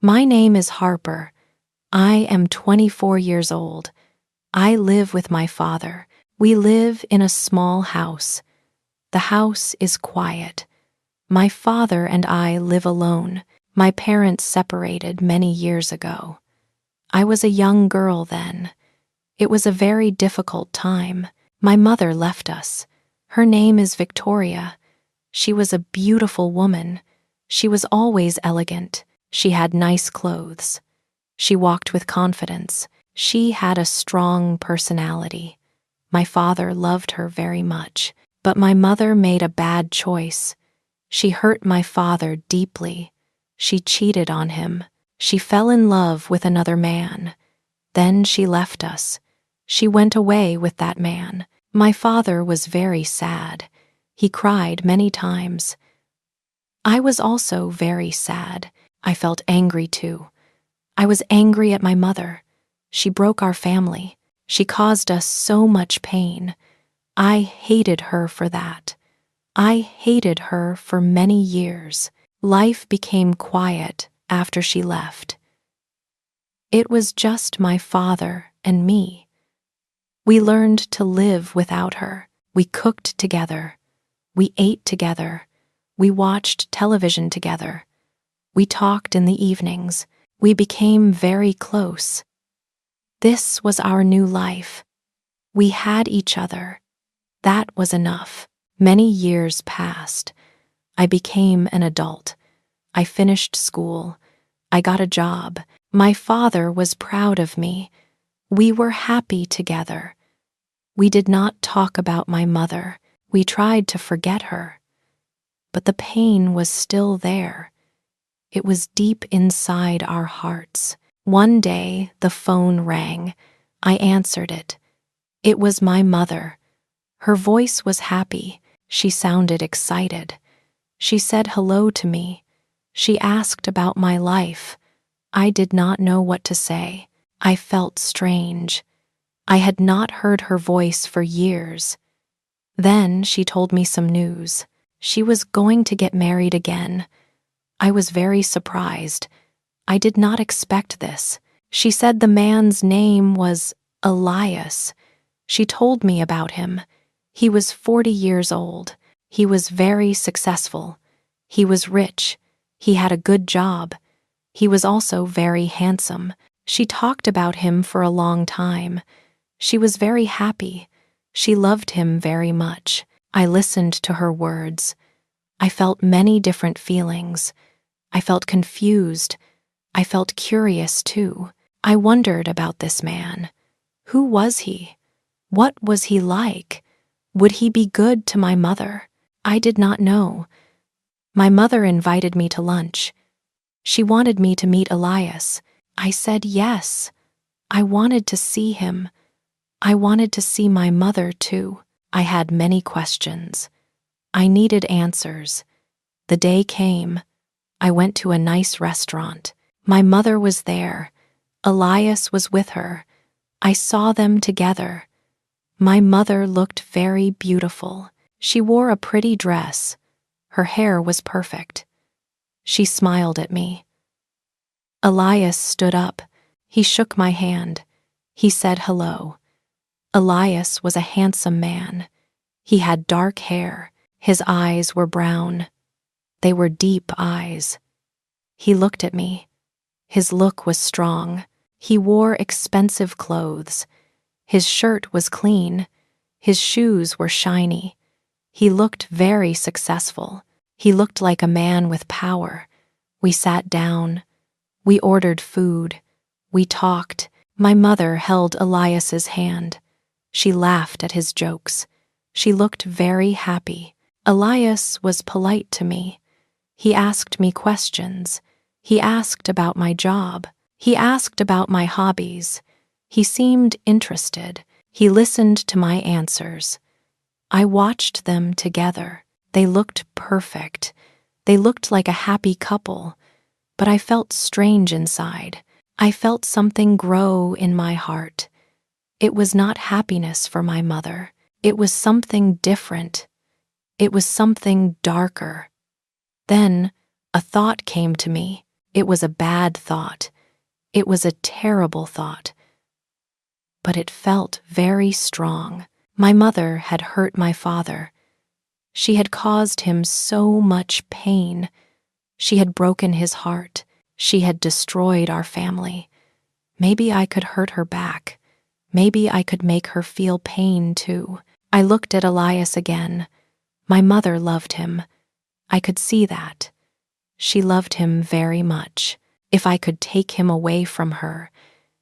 My name is Harper. I am 24 years old. I live with my father. We live in a small house. The house is quiet. My father and I live alone. My parents separated many years ago. I was a young girl then. It was a very difficult time. My mother left us. Her name is Victoria. She was a beautiful woman. She was always elegant. She had nice clothes. She walked with confidence. She had a strong personality. My father loved her very much, but my mother made a bad choice. She hurt my father deeply. She cheated on him. She fell in love with another man. Then she left us. She went away with that man. My father was very sad. He cried many times. I was also very sad. I felt angry too. I was angry at my mother. She broke our family. She caused us so much pain. I hated her for that. I hated her for many years. Life became quiet after she left. It was just my father and me. We learned to live without her. We cooked together. We ate together. We watched television together. We talked in the evenings. We became very close. This was our new life. We had each other. That was enough. Many years passed. I became an adult. I finished school. I got a job. My father was proud of me. We were happy together. We did not talk about my mother. We tried to forget her. But the pain was still there. It was deep inside our hearts. One day, the phone rang. I answered it. It was my mother. Her voice was happy. She sounded excited. She said hello to me. She asked about my life. I did not know what to say. I felt strange. I had not heard her voice for years. Then she told me some news. She was going to get married again. I was very surprised. I did not expect this. She said the man's name was Elias. She told me about him. He was 40 years old. He was very successful. He was rich. He had a good job. He was also very handsome. She talked about him for a long time. She was very happy. She loved him very much. I listened to her words. I felt many different feelings. I felt confused. I felt curious too. I wondered about this man. Who was he? What was he like? Would he be good to my mother? I did not know. My mother invited me to lunch. She wanted me to meet Elias. I said yes. I wanted to see him. I wanted to see my mother too. I had many questions. I needed answers. The day came. I went to a nice restaurant. My mother was there. Elias was with her. I saw them together. My mother looked very beautiful. She wore a pretty dress. Her hair was perfect. She smiled at me. Elias stood up. He shook my hand. He said hello. Elias was a handsome man. He had dark hair. His eyes were brown. They were deep eyes. He looked at me. His look was strong. He wore expensive clothes. His shirt was clean. His shoes were shiny. He looked very successful. He looked like a man with power. We sat down. We ordered food. We talked. My mother held Elias's hand. She laughed at his jokes. She looked very happy. Elias was polite to me. He asked me questions. He asked about my job. He asked about my hobbies. He seemed interested. He listened to my answers. I watched them together. They looked perfect. They looked like a happy couple. But I felt strange inside. I felt something grow in my heart. It was not happiness for my mother. It was something different. It was something darker. Then a thought came to me. It was a bad thought. It was a terrible thought. But it felt very strong. My mother had hurt my father. She had caused him so much pain. She had broken his heart. She had destroyed our family. Maybe I could hurt her back. Maybe I could make her feel pain too. I looked at Elias again. My mother loved him. I could see that. She loved him very much. If I could take him away from her,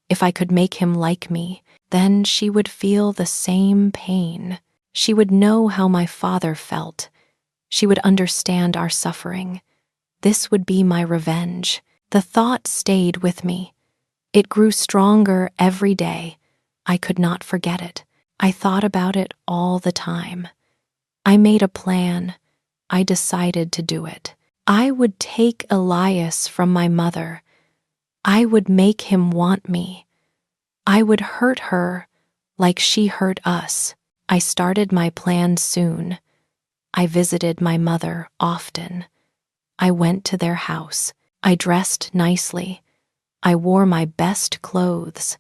if I could make him like me, then she would feel the same pain. She would know how my father felt. She would understand our suffering. This would be my revenge. The thought stayed with me. It grew stronger every day. I could not forget it. I thought about it all the time. I made a plan. I decided to do it. I would take Elias from my mother. I would make him want me. I would hurt her like she hurt us. I started my plan soon. I visited my mother often. I went to their house. I dressed nicely. I wore my best clothes.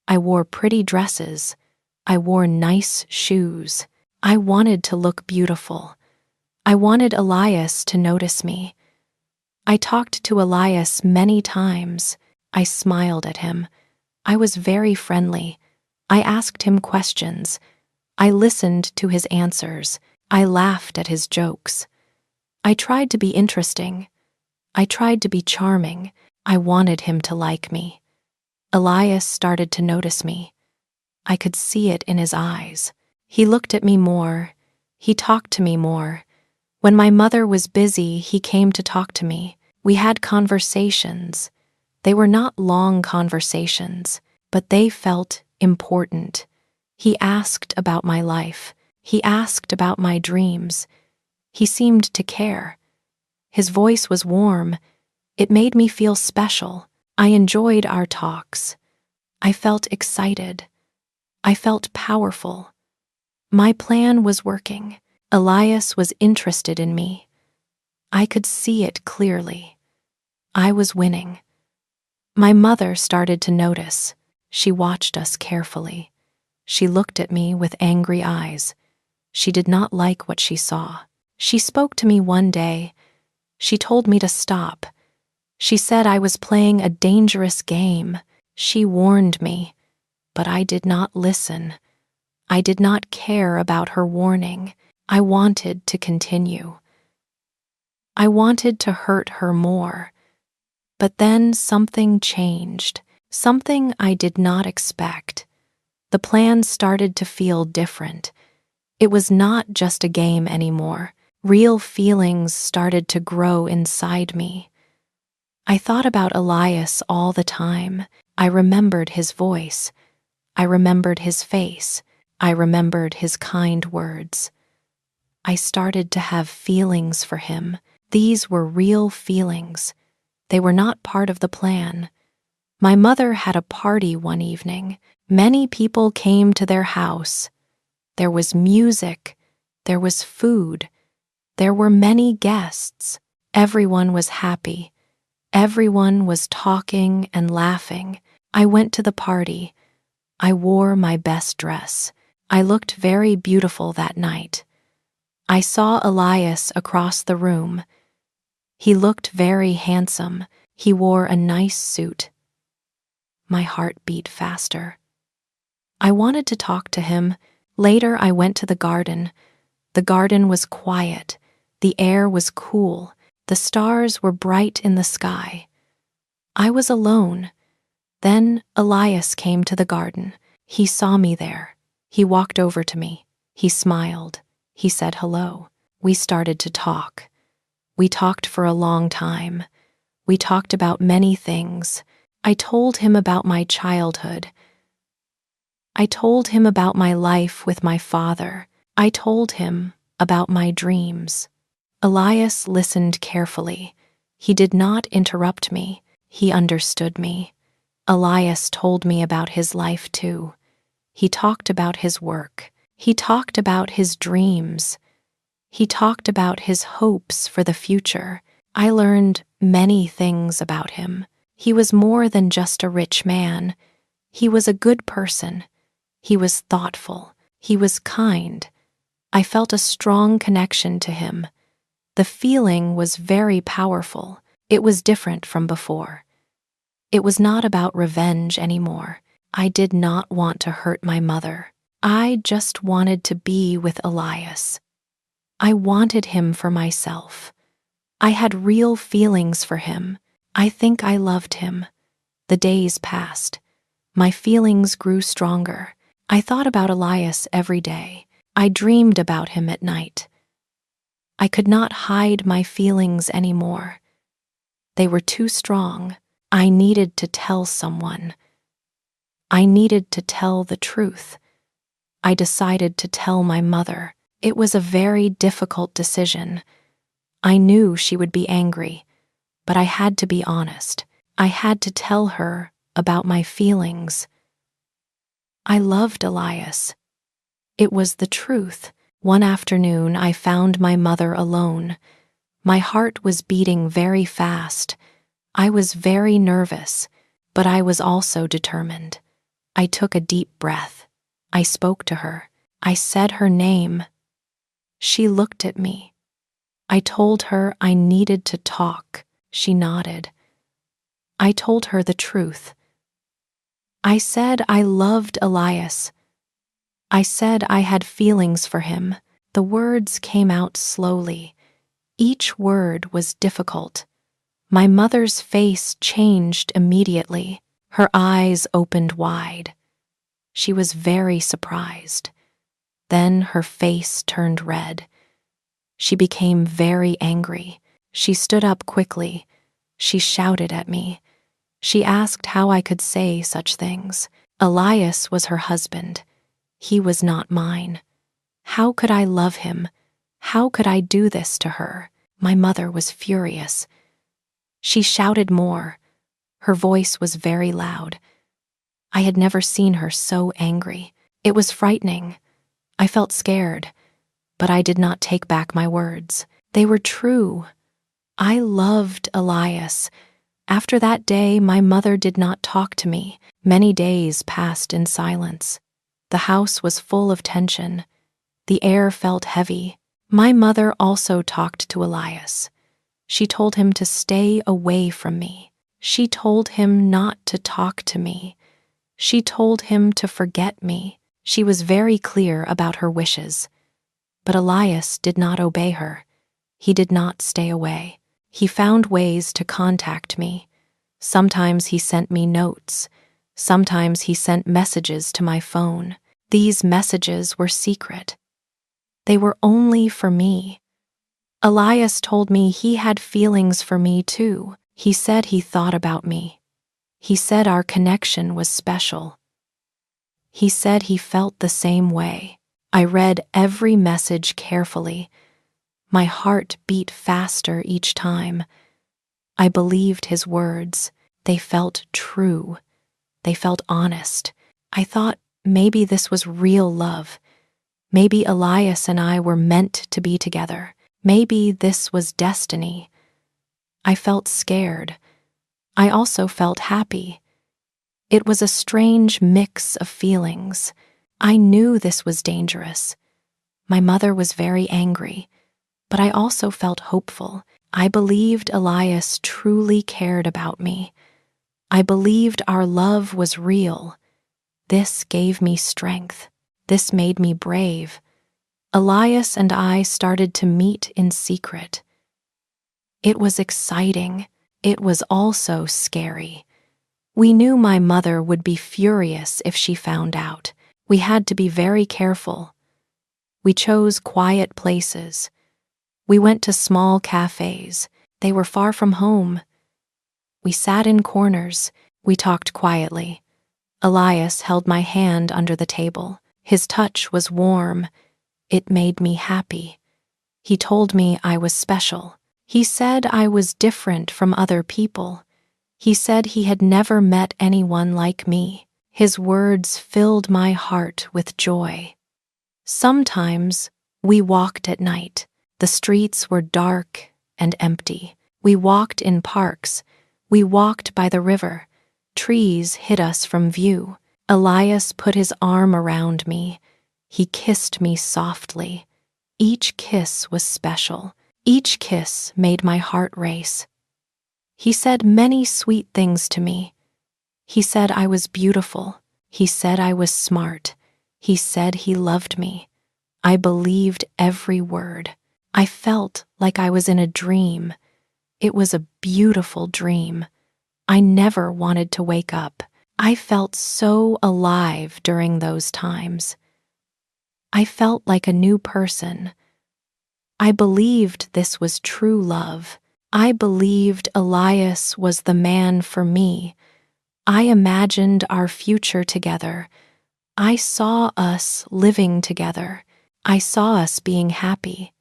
I wore pretty dresses. I wore nice shoes. I wanted to look beautiful. I wanted Elias to notice me. I talked to Elias many times. I smiled at him. I was very friendly. I asked him questions. I listened to his answers. I laughed at his jokes. I tried to be interesting. I tried to be charming. I wanted him to like me. Elias started to notice me. I could see it in his eyes. He looked at me more. He talked to me more. When my mother was busy, he came to talk to me. We had conversations. They were not long conversations, but they felt important. He asked about my life. He asked about my dreams. He seemed to care. His voice was warm. It made me feel special. I enjoyed our talks. I felt excited. I felt powerful. My plan was working. Elias was interested in me. I could see it clearly. I was winning. My mother started to notice. She watched us carefully. She looked at me with angry eyes. She did not like what she saw. She spoke to me one day. She told me to stop. She said I was playing a dangerous game. She warned me, but I did not listen. I did not care about her warning. I wanted to continue. I wanted to hurt her more. But then something changed, something I did not expect. The plan started to feel different. It was not just a game anymore. Real feelings started to grow inside me. I thought about Elias all the time. I remembered his voice. I remembered his face. I remembered his kind words. I started to have feelings for him. These were real feelings. They were not part of the plan. My mother had a party one evening. Many people came to their house. There was music. There was food. There were many guests. Everyone was happy. Everyone was talking and laughing. I went to the party. I wore my best dress. I looked very beautiful that night. I saw Elias across the room. He looked very handsome. He wore a nice suit. My heart beat faster. I wanted to talk to him. Later, I went to the garden. The garden was quiet. The air was cool. The stars were bright in the sky. I was alone. Then Elias came to the garden. He saw me there. He walked over to me. He smiled. He said hello. We started to talk. We talked for a long time. We talked about many things. I told him about my childhood. I told him about my life with my father. I told him about my dreams. Elias listened carefully. He did not interrupt me. He understood me. Elias told me about his life too. He talked about his work. He talked about his dreams. He talked about his hopes for the future. I learned many things about him. He was more than just a rich man. He was a good person. He was thoughtful. He was kind. I felt a strong connection to him. The feeling was very powerful. It was different from before. It was not about revenge anymore. I did not want to hurt my mother. I just wanted to be with Elias. I wanted him for myself. I had real feelings for him. I think I loved him. The days passed. My feelings grew stronger. I thought about Elias every day. I dreamed about him at night. I could not hide my feelings anymore. They were too strong. I needed to tell someone. I needed to tell the truth. I decided to tell my mother. It was a very difficult decision. I knew she would be angry, but I had to be honest. I had to tell her about my feelings. I loved Elias. It was the truth. One afternoon, I found my mother alone. My heart was beating very fast. I was very nervous, but I was also determined. I took a deep breath. I spoke to her. I said her name. She looked at me. I told her I needed to talk. She nodded. I told her the truth. I said I loved Elias. I said I had feelings for him. The words came out slowly. Each word was difficult. My mother's face changed immediately. Her eyes opened wide. She was very surprised. Then her face turned red. She became very angry. She stood up quickly. She shouted at me. She asked how I could say such things. Elias was her husband. He was not mine. How could I love him? How could I do this to her? My mother was furious. She shouted more. Her voice was very loud. I had never seen her so angry. It was frightening. I felt scared, but I did not take back my words. They were true. I loved Elias. After that day, my mother did not talk to me. Many days passed in silence. The house was full of tension. The air felt heavy. My mother also talked to Elias. She told him to stay away from me. She told him not to talk to me. She told him to forget me. She was very clear about her wishes. But Elias did not obey her. He did not stay away. He found ways to contact me. Sometimes he sent me notes. Sometimes he sent messages to my phone. These messages were secret. They were only for me. Elias told me he had feelings for me too. He said he thought about me. He said our connection was special. He said he felt the same way. I read every message carefully. My heart beat faster each time. I believed his words. They felt true. They felt honest. I thought maybe this was real love. Maybe Elias and I were meant to be together. Maybe this was destiny. I felt scared. I also felt happy. It was a strange mix of feelings. I knew this was dangerous. My mother was very angry, but I also felt hopeful. I believed Elias truly cared about me. I believed our love was real. This gave me strength. This made me brave. Elias and I started to meet in secret. It was exciting. It was also scary. We knew my mother would be furious if she found out. We had to be very careful. We chose quiet places. We went to small cafes. They were far from home. We sat in corners. We talked quietly. Elias held my hand under the table. His touch was warm. It made me happy. He told me I was special. He said I was different from other people. He said he had never met anyone like me. His words filled my heart with joy. Sometimes we walked at night. The streets were dark and empty. We walked in parks. We walked by the river. Trees hid us from view. Elias put his arm around me. He kissed me softly. Each kiss was special. Each kiss made my heart race. He said many sweet things to me. He said I was beautiful. He said I was smart. He said he loved me. I believed every word. I felt like I was in a dream. It was a beautiful dream. I never wanted to wake up. I felt so alive during those times. I felt like a new person. I believed this was true love. I believed Elias was the man for me. I imagined our future together. I saw us living together. I saw us being happy.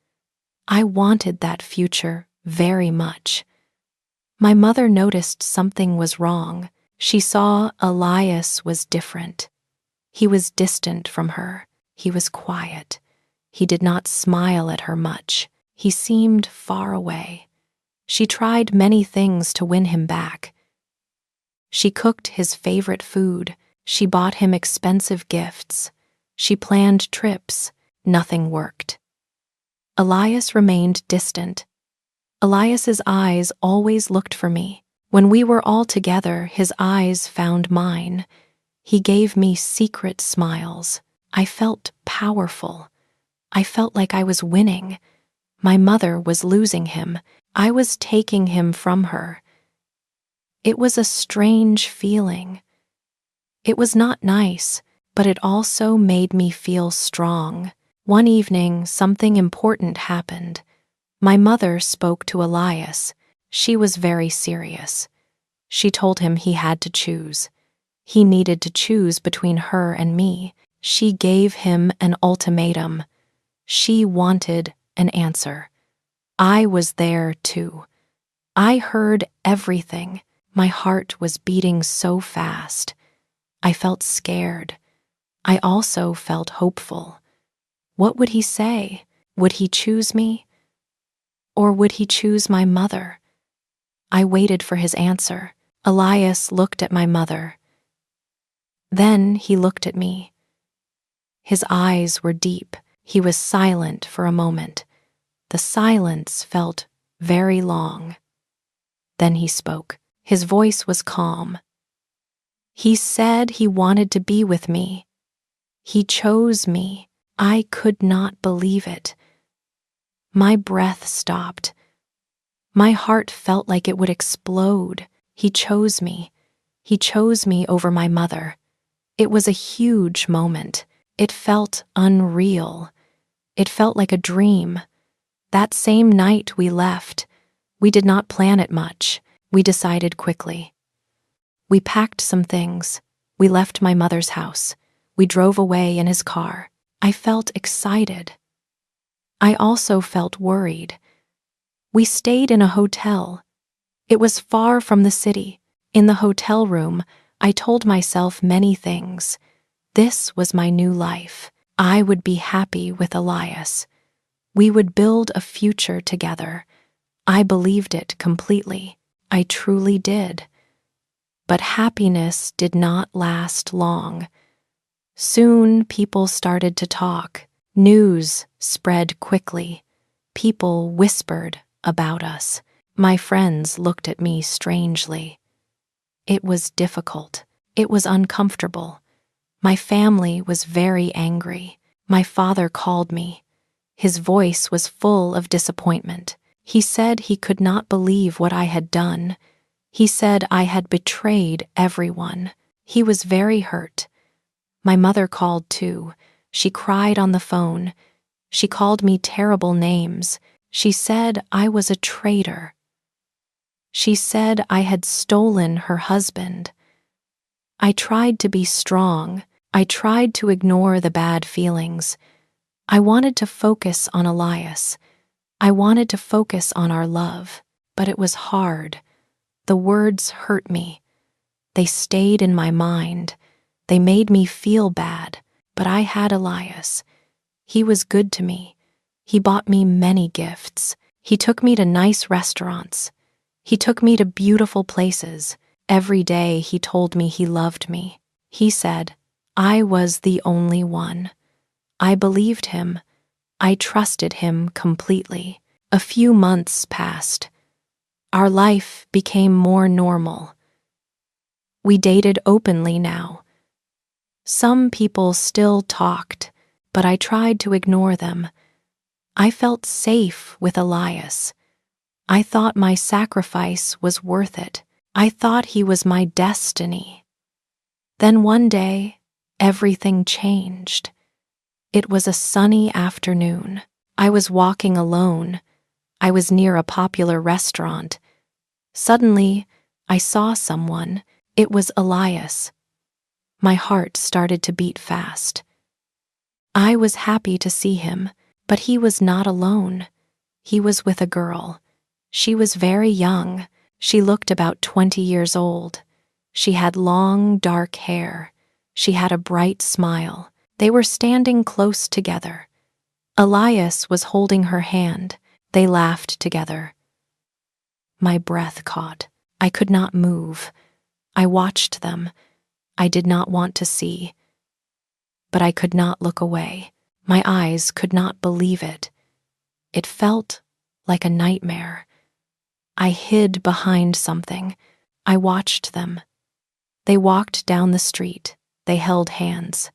I wanted that future very much. My mother noticed something was wrong. She saw Elias was different. He was distant from her. He was quiet. He did not smile at her much. He seemed far away. She tried many things to win him back. She cooked his favorite food. She bought him expensive gifts. She planned trips. Nothing worked. Elias remained distant. Elias's eyes always looked for me. When we were all together, his eyes found mine. He gave me secret smiles. I felt powerful. I felt like I was winning. My mother was losing him. I was taking him from her. It was a strange feeling. It was not nice, but it also made me feel strong. One evening, something important happened. My mother spoke to Elias. She was very serious. She told him he had to choose. He needed to choose between her and me. She gave him an ultimatum. She wanted an answer. I was there too. I heard everything. My heart was beating so fast. I felt scared. I also felt hopeful. What would he say? Would he choose me? Or would he choose my mother? I waited for his answer. Elias looked at my mother. Then he looked at me. His eyes were deep. He was silent for a moment. The silence felt very long. Then he spoke. His voice was calm. He said he wanted to be with me. He chose me. I could not believe it. My breath stopped. My heart felt like it would explode. He chose me. He chose me over my mother. It was a huge moment. It felt unreal. It felt like a dream. That same night we left. We did not plan it much. We decided quickly. We packed some things. We left my mother's house. We drove away in his car. I felt excited. I also felt worried. We stayed in a hotel. It was far from the city. In the hotel room, I told myself many things. This was my new life. I would be happy with Elias. We would build a future together. I believed it completely. I truly did. But happiness did not last long. Soon people started to talk. News spread quickly. People whispered about us. My friends looked at me strangely. It was difficult. It was uncomfortable. My family was very angry. My father called me. His voice was full of disappointment. He said he could not believe what I had done. He said I had betrayed everyone. He was very hurt. My mother called too. She cried on the phone. She called me terrible names. She said I was a traitor. She said I had stolen her husband. I tried to be strong. I tried to ignore the bad feelings. I wanted to focus on Elias. I wanted to focus on our love, but it was hard. The words hurt me. They stayed in my mind. They made me feel bad, but I had Elias. He was good to me. He bought me many gifts. He took me to nice restaurants. He took me to beautiful places. Every day he told me he loved me. He said I was the only one. I believed him. I trusted him completely. A few months passed. Our life became more normal. We dated openly now. Some people still talked, but I tried to ignore them. I felt safe with Elias. I thought my sacrifice was worth it. I thought he was my destiny. Then one day, everything changed. It was a sunny afternoon. I was walking alone. I was near a popular restaurant. Suddenly, I saw someone. It was Elias. My heart started to beat fast. I was happy to see him, but he was not alone. He was with a girl. She was very young. She looked about 20 years old. She had long, dark hair. She had a bright smile. They were standing close together. Elias was holding her hand. They laughed together. My breath caught. I could not move. I watched them. I did not want to see. But I could not look away. My eyes could not believe it. It felt like a nightmare. I hid behind something. I watched them. They walked down the street. They held hands.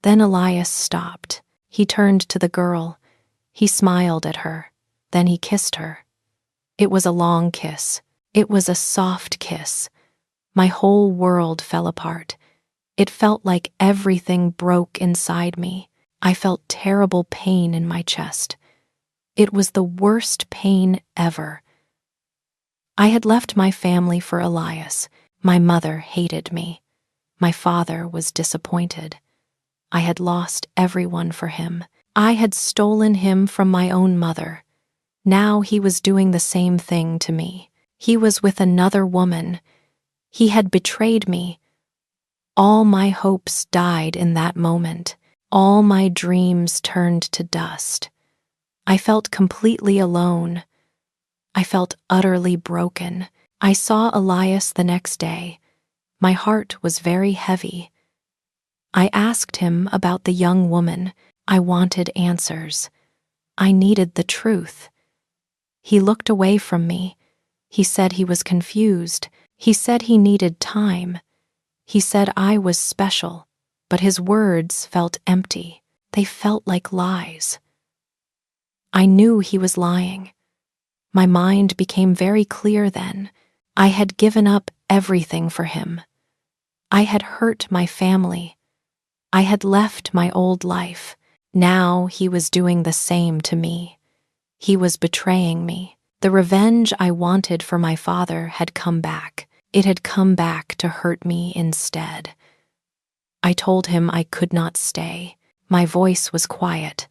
Then Elias stopped. He turned to the girl. He smiled at her. Then he kissed her. It was a long kiss. It was a soft kiss. My whole world fell apart. It felt like everything broke inside me. I felt terrible pain in my chest. It was the worst pain ever. I had left my family for Elias. My mother hated me. My father was disappointed. I had lost everyone for him. I had stolen him from my own mother. Now he was doing the same thing to me. He was with another woman. He had betrayed me. All my hopes died in that moment. All my dreams turned to dust. I felt completely alone. I felt utterly broken. I saw Elias the next day. My heart was very heavy. I asked him about the young woman. I wanted answers. I needed the truth. He looked away from me. He said he was confused. He said he needed time. He said I was special, but his words felt empty. They felt like lies. I knew he was lying. My mind became very clear then. I had given up everything for him. I had hurt my family. I had left my old life. Now he was doing the same to me. He was betraying me. The revenge I wanted for my father had come back. It had come back to hurt me instead. I told him I could not stay. My voice was quiet,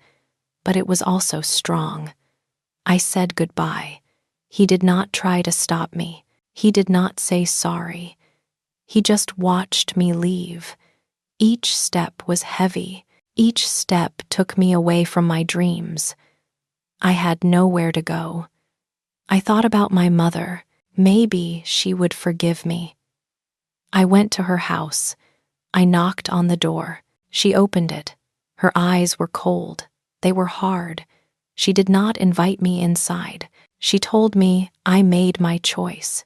but it was also strong. I said goodbye. He did not try to stop me. He did not say sorry. He just watched me leave. Each step was heavy. Each step took me away from my dreams. I had nowhere to go. I thought about my mother. Maybe she would forgive me. I went to her house. I knocked on the door. She opened it. Her eyes were cold. They were hard. She did not invite me inside. She told me I made my choice.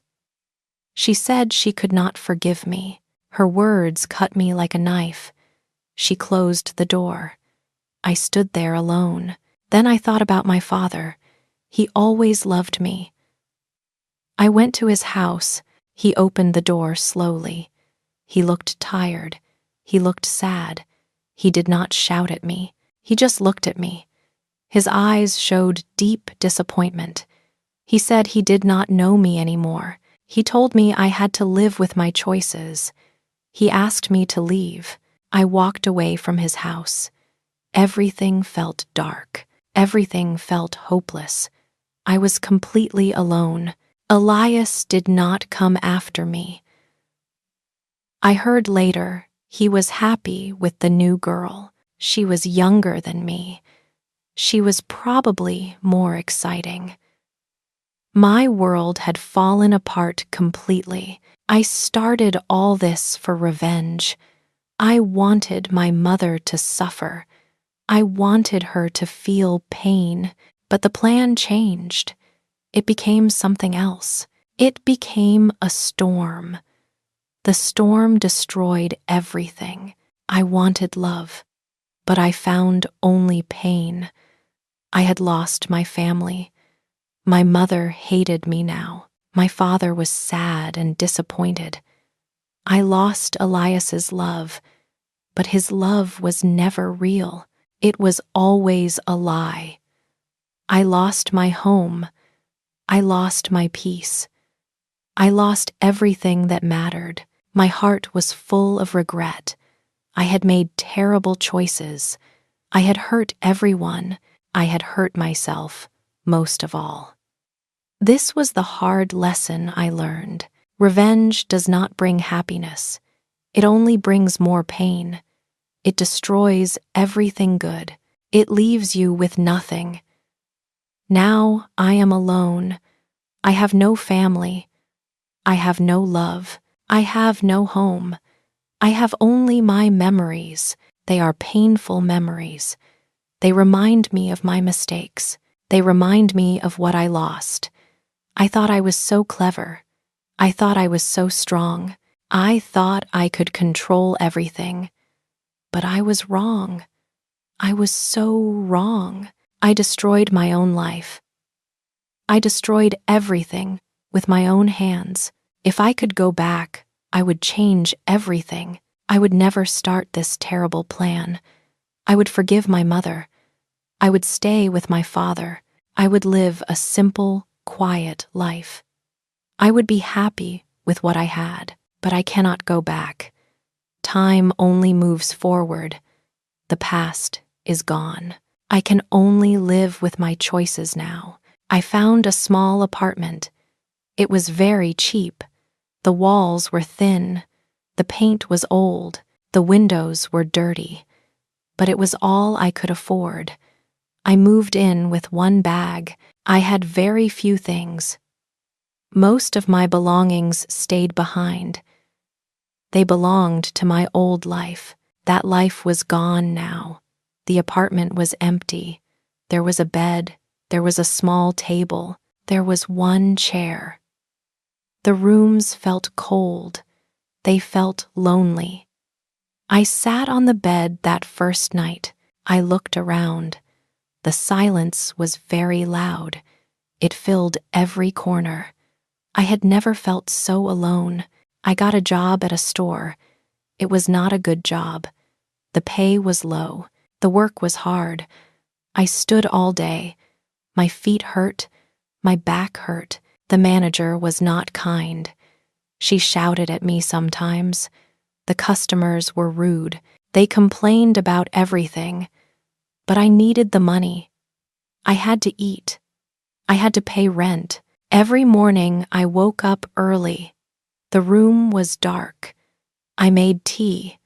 She said she could not forgive me. Her words cut me like a knife. She closed the door. I stood there alone. Then I thought about my father. He always loved me. I went to his house. He opened the door slowly. He looked tired. He looked sad. He did not shout at me. He just looked at me. His eyes showed deep disappointment. He said he did not know me anymore. He told me I had to live with my choices. He asked me to leave. I walked away from his house. Everything felt dark. Everything felt hopeless. I was completely alone. Elias did not come after me. I heard later he was happy with the new girl. She was younger than me. She was probably more exciting. My world had fallen apart completely. I started all this for revenge. I wanted my mother to suffer. I wanted her to feel pain, but the plan changed. It became something else. It became a storm. The storm destroyed everything. I wanted love, but I found only pain. I had lost my family. My mother hated me now. My father was sad and disappointed. I lost Elias's love, but his love was never real. It was always a lie. I lost my home. I lost my peace. I lost everything that mattered. My heart was full of regret. I had made terrible choices. I had hurt everyone. I had hurt myself, most of all. This was the hard lesson I learned. Revenge does not bring happiness. It only brings more pain. It destroys everything good. It leaves you with nothing. Now I am alone. I have no family. I have no love. I have no home. I have only my memories. They are painful memories. They remind me of my mistakes. They remind me of what I lost. I thought I was so clever. I thought I was so strong. I thought I could control everything. But I was wrong. I was so wrong. I destroyed my own life. I destroyed everything with my own hands. If I could go back, I would change everything. I would never start this terrible plan. I would forgive my mother. I would stay with my father. I would live a simple, quiet life. I would be happy with what I had, but I cannot go back. Time only moves forward. The past is gone. I can only live with my choices now. I found a small apartment. It was very cheap. The walls were thin. The paint was old. The windows were dirty. But it was all I could afford. I moved in with one bag. I had very few things. Most of my belongings stayed behind. They belonged to my old life. That life was gone now. The apartment was empty. There was a bed. There was a small table. There was one chair. The rooms felt cold. They felt lonely. I sat on the bed that first night. I looked around. The silence was very loud. It filled every corner. I had never felt so alone. I got a job at a store. It was not a good job. The pay was low. The work was hard. I stood all day. My feet hurt. My back hurt. The manager was not kind. She shouted at me sometimes. The customers were rude. They complained about everything. But I needed the money. I had to eat. I had to pay rent. Every morning I woke up early. The room was dark. I made tea.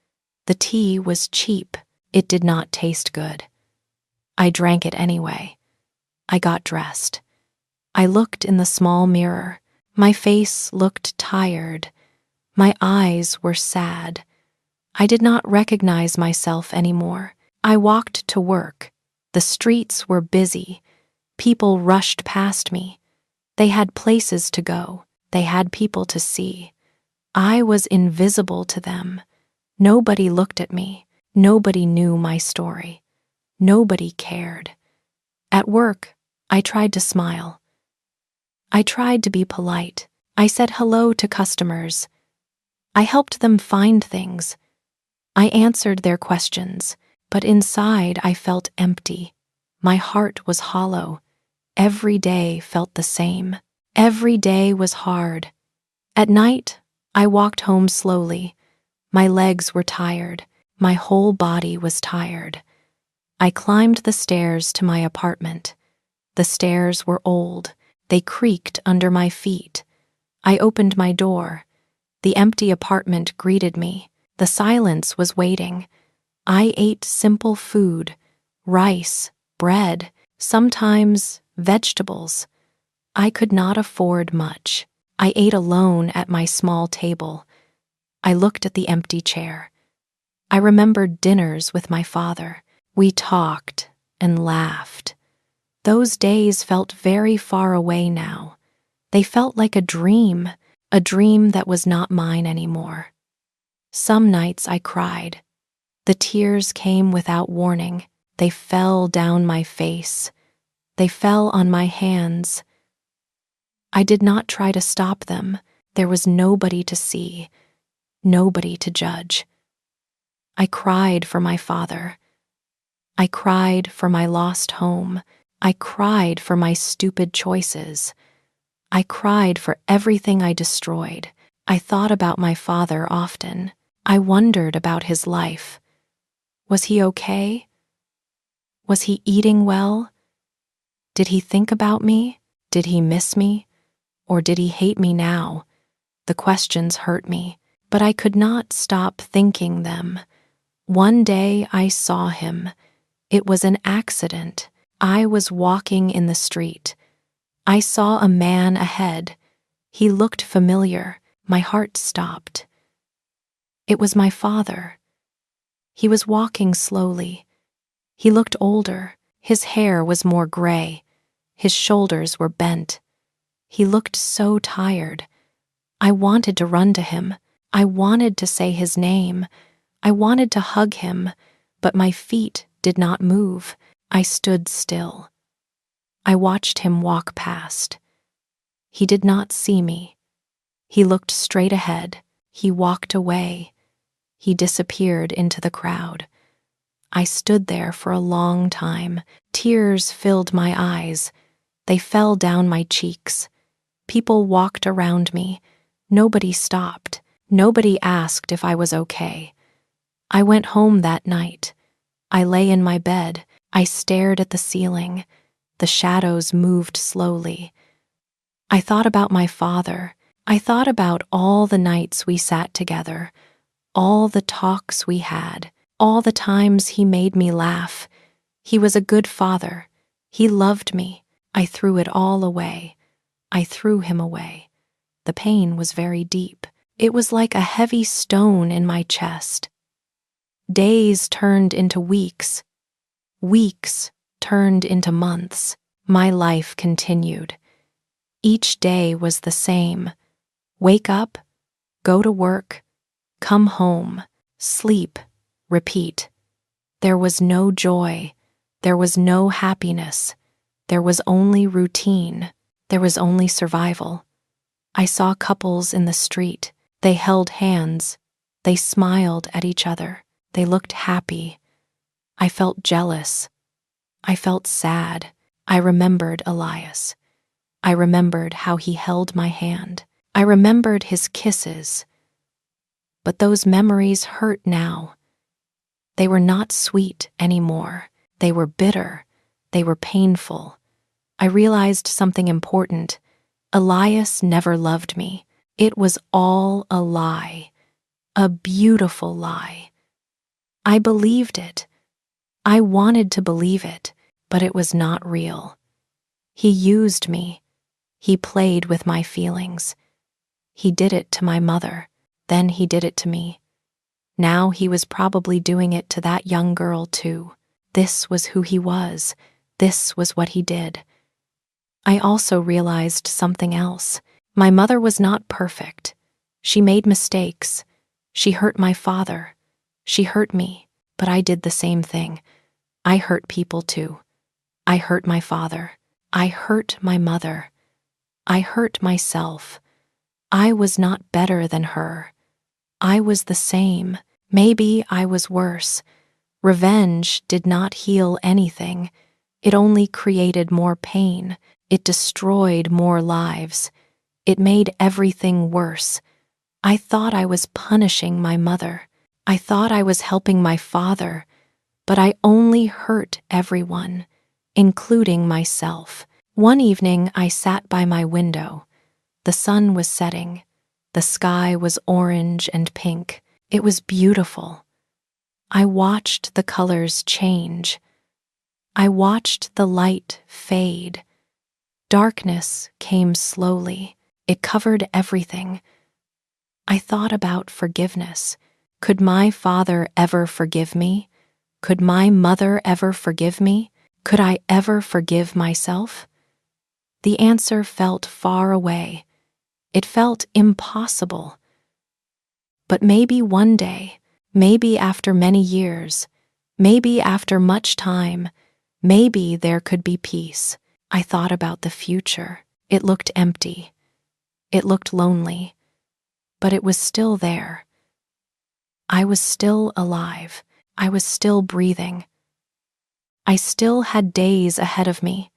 The tea was cheap. It did not taste good. I drank it anyway. I got dressed. I looked in the small mirror. My face looked tired. My eyes were sad. I did not recognize myself anymore. I walked to work. The streets were busy. People rushed past me. They had places to go. They had people to see. I was invisible to them. Nobody looked at me. Nobody knew my story. Nobody cared. At work, I tried to smile. I tried to be polite. I said hello to customers. I helped them find things. I answered their questions, but inside I felt empty. My heart was hollow. Every day felt the same. Every day was hard. At night, I walked home slowly. My legs were tired. My whole body was tired. I climbed the stairs to my apartment. The stairs were old. They creaked under my feet. I opened my door. The empty apartment greeted me. The silence was waiting. I ate simple food, rice, bread, sometimes vegetables. I could not afford much. I ate alone at my small table. I looked at the empty chair. I remembered dinners with my father. We talked and laughed. Those days felt very far away now. They felt like a dream that was not mine anymore. Some nights I cried. The tears came without warning. They fell down my face. They fell on my hands. I did not try to stop them. There was nobody to see, nobody to judge. I cried for my father. I cried for my lost home. I cried for my stupid choices. I cried for everything I destroyed. I thought about my father often. I wondered about his life. Was he okay? Was he eating well? Did he think about me? Did he miss me? Or did he hate me now? The questions hurt me, but I could not stop thinking them. One day I saw him. It was an accident. I was walking in the street. I saw a man ahead. He looked familiar. My heart stopped. It was my father. He was walking slowly. He looked older. His hair was more gray. His shoulders were bent. He looked so tired. I wanted to run to him. I wanted to say his name. I wanted to hug him, but my feet did not move. I stood still. I watched him walk past. He did not see me. He looked straight ahead. He walked away. He disappeared into the crowd. I stood there for a long time. Tears filled my eyes. They fell down my cheeks. People walked around me. Nobody stopped. Nobody asked if I was okay. I went home that night. I lay in my bed. I stared at the ceiling. The shadows moved slowly. I thought about my father. I thought about all the nights we sat together, all the talks we had, all the times he made me laugh. He was a good father. He loved me. I threw it all away. I threw him away. The pain was very deep. It was like a heavy stone in my chest. Days turned into weeks. Weeks turned into months. My life continued. Each day was the same. Wake up, go to work, come home, sleep, repeat. There was no joy. There was no happiness. There was only routine. There was only survival. I saw couples in the street. They held hands. They smiled at each other. They looked happy. I felt jealous. I felt sad. I remembered Elias. I remembered how he held my hand. I remembered his kisses. But those memories hurt now. They were not sweet anymore. They were bitter. They were painful. I realized something important. Elias never loved me. It was all a lie. A beautiful lie. I believed it. I wanted to believe it, but it was not real. He used me. He played with my feelings. He did it to my mother. Then he did it to me. Now he was probably doing it to that young girl too. This was who he was. This was what he did. I also realized something else. My mother was not perfect. She made mistakes. She hurt my father. She hurt me, but I did the same thing. I hurt people too. I hurt my father. I hurt my mother. I hurt myself. I was not better than her. I was the same. Maybe I was worse. Revenge did not heal anything. It only created more pain. It destroyed more lives. It made everything worse. I thought I was punishing my mother. I thought I was helping my father, but I only hurt everyone, including myself. One evening, I sat by my window. The sun was setting. The sky was orange and pink. It was beautiful. I watched the colors change. I watched the light fade. Darkness came slowly. It covered everything. I thought about forgiveness. Could my father ever forgive me? Could my mother ever forgive me? Could I ever forgive myself? The answer felt far away. It felt impossible. But maybe one day, maybe after many years, maybe after much time, maybe there could be peace. I thought about the future. It looked empty. It looked lonely. But it was still there. I was still alive. I was still breathing. I still had days ahead of me.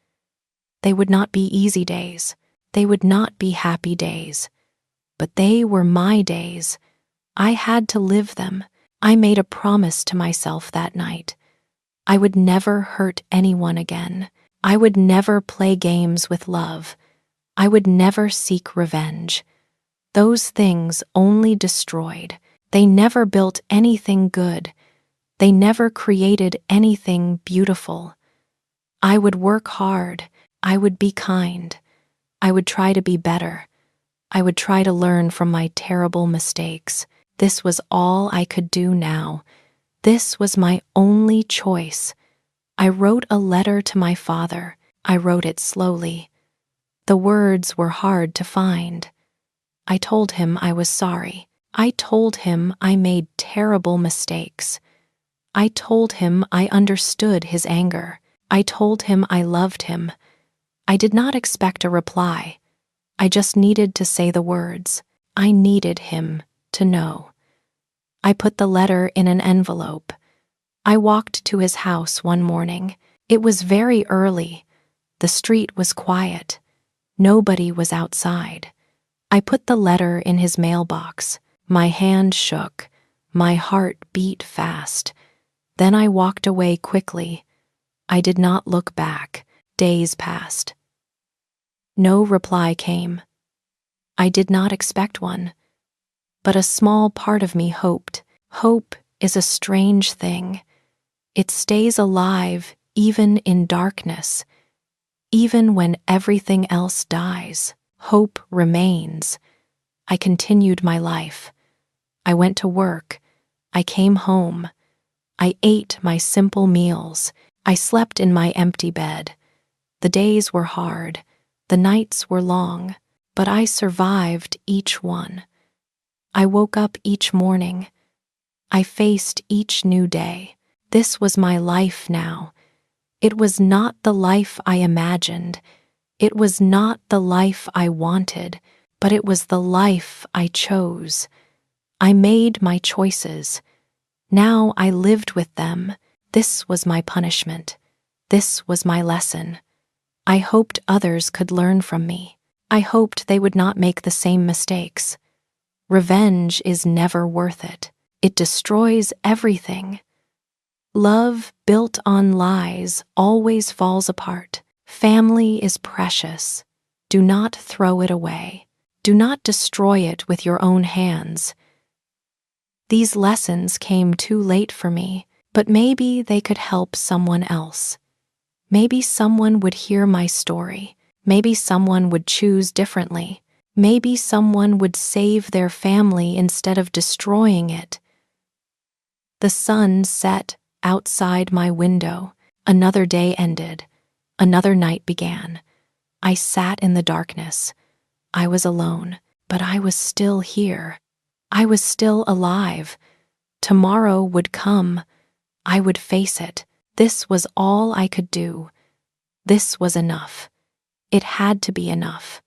They would not be easy days. They would not be happy days. But they were my days. I had to live them. I made a promise to myself that night. I would never hurt anyone again. I would never play games with love. I would never seek revenge. Those things only destroyed. They never built anything good. They never created anything beautiful. I would work hard. I would be kind. I would try to be better. I would try to learn from my terrible mistakes. This was all I could do now. This was my only choice. I wrote a letter to my father. I wrote it slowly. The words were hard to find. I told him I was sorry. I told him I made terrible mistakes. I told him I understood his anger. I told him I loved him. I did not expect a reply. I just needed to say the words. I needed him to know. I put the letter in an envelope. I walked to his house one morning. It was very early. The street was quiet. Nobody was outside. I put the letter in his mailbox. My hand shook. My heart beat fast. Then I walked away quickly. I did not look back. Days passed. No reply came. I did not expect one. But a small part of me hoped. Hope is a strange thing. It stays alive even in darkness. Even when everything else dies, hope remains. I continued my life. I went to work. I came home. I ate my simple meals. I slept in my empty bed. The days were hard. The nights were long. But I survived each one. I woke up each morning. I faced each new day. This was my life now. It was not the life I imagined. It was not the life I wanted, but it was the life I chose. I made my choices. Now I lived with them. This was my punishment. This was my lesson. I hoped others could learn from me. I hoped they would not make the same mistakes. Revenge is never worth it. It destroys everything. Love built on lies always falls apart. Family is precious. Do not throw it away. Do not destroy it with your own hands. These lessons came too late for me, but maybe they could help someone else. Maybe someone would hear my story. Maybe someone would choose differently. Maybe someone would save their family instead of destroying it. The sun set outside my window. Another day ended. Another night began. I sat in the darkness. I was alone, but I was still here. I was still alive. Tomorrow would come. I would face it. This was all I could do. This was enough. It had to be enough.